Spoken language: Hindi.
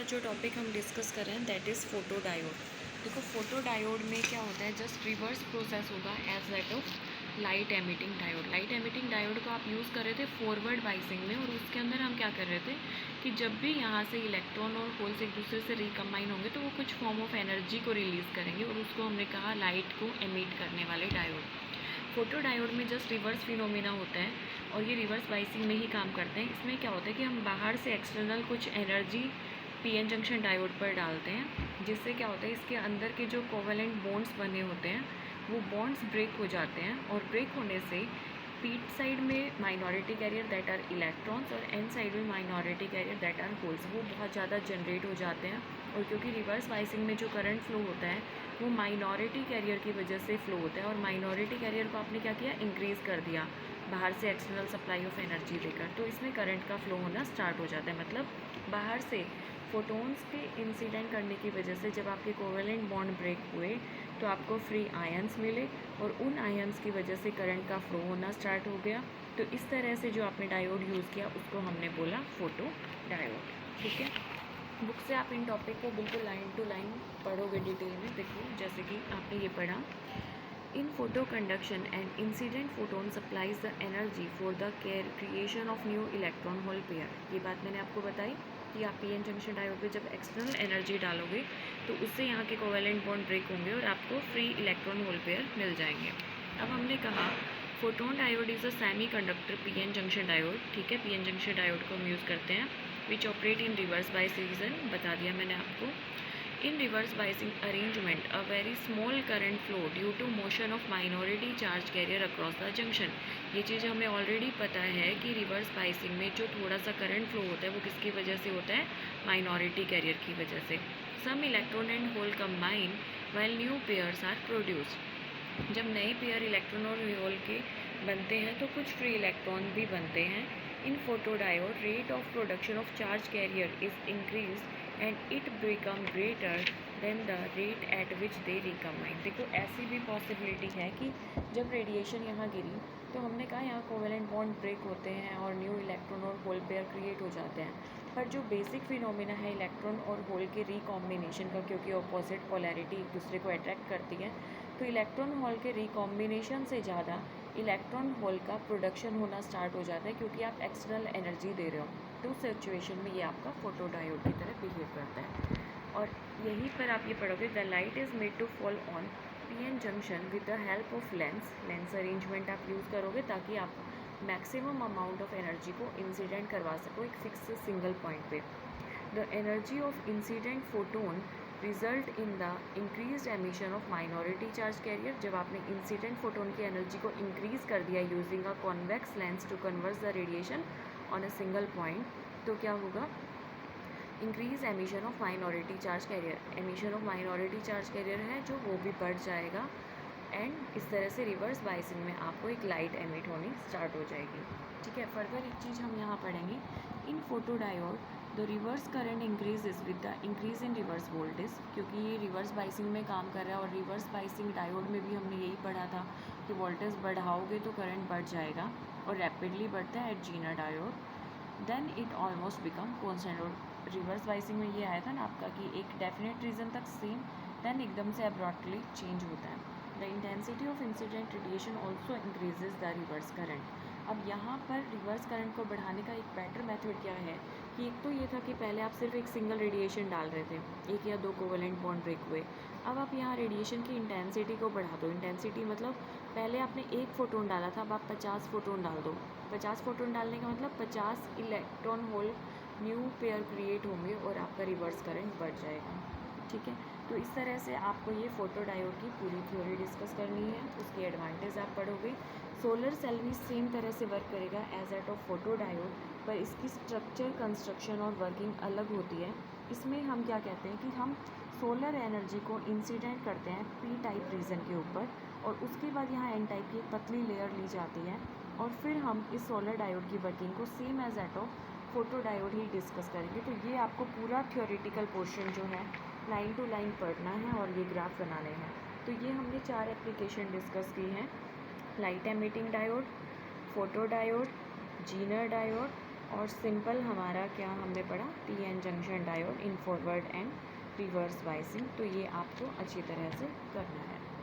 जो टॉपिक हम डिस्कस कर रहे हैं दैट इज़ फोटो डायोड। देखो फोटो डायोड में क्या होता है, जस्ट रिवर्स प्रोसेस होगा as that of light emitting diode. Light emitting diode को आप यूज़ कर रहे थे फॉरवर्ड बाइसिंग में, और उसके अंदर हम क्या कर रहे थे कि जब भी यहाँ से इलेक्ट्रॉन और होल्स एक दूसरे से रिकम्बाइन होंगे तो वो कुछ फॉर्म ऑफ एनर्जी को रिलीज़ करेंगे, और उसको हमने कहा लाइट को एमिट करने वाले डायोड। फोटो डायोड में जस्ट रिवर्स फिनोमिना होता है, और ये रिवर्स बाइसिंग में ही काम करते हैं। इसमें क्या होता है कि हम बाहर से एक्सटर्नल कुछ एनर्जी पीएन जंक्शन डायोड पर डालते हैं, जिससे क्या होता है इसके अंदर के जो कोवेलेंट बॉन्ड्स बने होते हैं वो बॉन्ड्स ब्रेक हो जाते हैं, और ब्रेक होने से पीट साइड में minority carrier that are electrons और एन साइड में minority carrier that are holes, वो बहुत ज़्यादा जनरेट हो जाते हैं। और क्योंकि रिवर्स बाइसिंग में जो करंट फ्लो होता है वो माइनॉरिटी कैरियर की वजह से फ्लो होता है, और माइनॉरिटी कैरियर को आपने क्या किया, इंक्रीज़ कर दिया बाहर से एक्सटर्नल सप्लाई ऑफ एनर्जी देकर, तो इसमें करंट का फ्लो होना स्टार्ट हो जाता है। मतलब बाहर से फोटोन्स के इंसिडेंट करने की वजह से जब आपके कोवेलेंट बॉन्ड ब्रेक हुए तो आपको फ्री आयंस मिले, और उन आयंस की वजह से करंट का फ्लो होना स्टार्ट हो गया। तो इस तरह से जो आपने डायोड यूज़ किया उसको हमने बोला फोटो डायोड। ठीक है, बुक से आप इन टॉपिक को बिल्कुल लाइन टू लाइन पढ़ोगे डिटेल में। देखिए जैसे कि आपने ये पढ़ा, in photoconduction and incident photon supplies the energy for the creation of new electron hole pair. ये बात मैंने आपको बताई कि आप पीएन जंक्शन डायोड पे जब एक्सटर्नल एनर्जी डालोगे तो उससे यहाँ के कोवेलेंट बॉन्ड ब्रेक होंगे और आपको फ्री इलेक्ट्रॉन होल पेयर मिल जाएंगे। अब हमने कहा photon diode is a semi conductor PN junction diode. ठीक है, पीएन जंक्शन डायोड को हम यूज़ करते हैं विच ऑपरेट इन रिवर्स बाइसिंग, बता दिया मैंने आपको। In reverse biasing arrangement, a very small current flow due to motion of minority charge carrier across the junction। ये चीज़ हमें ऑलरेडी पता है कि रिवर्स बाइसिंग में जो थोड़ा सा करंट फ्लो होता है वो किसकी वजह से होता है, माइनॉरिटी कैरियर की वजह से। Some electron and hole combine while new pairs are produced. जब नए पेयर इलेक्ट्रॉन और होल के बनते हैं तो कुछ फ्री इलेक्ट्रॉन भी बनते हैं। In photodiode rate of production of charge carrier is increase and it become greater than the rate at which they recombine. देखो ऐसी भी पॉसिबिलिटी है कि जब रेडिएशन यहाँ गिरी तो हमने कहा यहाँ कोवेलेंट बॉन्ड ब्रेक होते हैं और न्यू इलेक्ट्रॉन और होल पेयर क्रिएट हो जाते हैं, पर जो बेसिक फिनोमिना है इलेक्ट्रॉन और होल के रिकॉम्बिनेशन का, क्योंकि अपोजिट पोलैरिटी एक दूसरे को अट्रैक्ट करती है, तो इलेक्ट्रॉन होल के रिकॉम्बिनेशन से ज़्यादा इलेक्ट्रॉन होल का प्रोडक्शन होना स्टार्ट हो जाता है, क्योंकि आप एक्सटर्नल एनर्जी दे रहे हो। तो उस सिचुएशन में ये आपका फोटो डायोड की तरह बिहेव करता है। और यहीं पर आप ये पढ़ोगे, the light is made to fall on PN junction with the help of lens arrangement आप यूज़ करोगे ताकि आप मैक्सिमम अमाउंट ऑफ एनर्जी को इंसिडेंट करवा सको एक फिक्स सिंगल पॉइंट पे। The energy of incident photon result in the increase emission of minority charge carrier. जब आपने इंसिडेंट फोटोन की एनर्जी को इंक्रीज कर दिया using a convex lens to converse the radiation on a single point, तो क्या होगा, increase emission of minority charge career. Emission of minority charge career है जो वो भी बढ़ जाएगा, एंड इस तरह से रिवर्स बाइसिंग में आपको एक लाइट एमिट होनी स्टार्ट हो जाएगी। ठीक है, फर्दर एक चीज़ हम यहाँ पढ़ेंगे, in photodiode the reverse current increases with the increase in reverse voltage. क्योंकि ये रिवर्स बाइसिंग में काम कर रहा है, और रिवर्स बाइसिंग डायोड में भी हमने यही पढ़ा था कि वोल्टेज बढ़ाओगे तो करंट बढ़ जाएगा, और रैपिडली बढ़ता है at zener diode, then it almost become constant. और रिवर्स बाइसिंग में ये आया था ना आपका कि एक डेफिनेट रीजन तक सेम, देन एकदम से अब्रॉडली चेंज होता है। The intensity of incident radiation also increases the reverse current. अब यहाँ पर रिवर्स करंट को बढ़ाने का एक बेटर मेथड क्या है कि एक तो ये था कि पहले आप सिर्फ एक सिंगल रेडिएशन डाल रहे थे, एक या दो कोवेलेंट बॉन्ड ब्रेक हुए। अब आप यहाँ रेडिएशन की इंटेंसिटी को बढ़ा दो। इंटेंसिटी मतलब पहले आपने एक फोटोन डाला था, अब आप 50 फोटोन डाल दो। 50 फोटोन डालने का मतलब 50 electron hole new pair create होंगे और आपका रिवर्स करंट बढ़ जाएगा। ठीक है, तो इस तरह से आपको ये फोटो डायोड की पूरी थ्योरी डिस्कस करनी है, उसकी एडवांटेज आप पढ़ोगे। सोलर सेल भी सेम तरह से वर्क करेगा as at of photo diode, पर इसकी स्ट्रक्चर, कंस्ट्रक्शन और वर्किंग अलग होती है। इसमें हम क्या कहते हैं कि हम सोलर एनर्जी को इंसिडेंट करते हैं पी टाइप रीजन के ऊपर, और उसके बाद यहाँ एन टाइप की एक पतली लेयर ली जाती है, और फिर हम इस सोलर डायोड की वर्किंग को same as at of photo diode ही डिस्कस करेंगे। तो ये आपको पूरा थ्योरेटिकल पोर्शन जो है लाइन टू लाइन पढ़ना है और ये ग्राफ बनाने हैं। तो ये हमने 4 एप्लीकेशन डिस्कस की हैं, light emitting diode, photo diode, zener diode, और सिंपल हमारा क्या हमने पढ़ा, P N junction diode in forward and reverse biasing. तो ये आपको अच्छी तरह से करना है।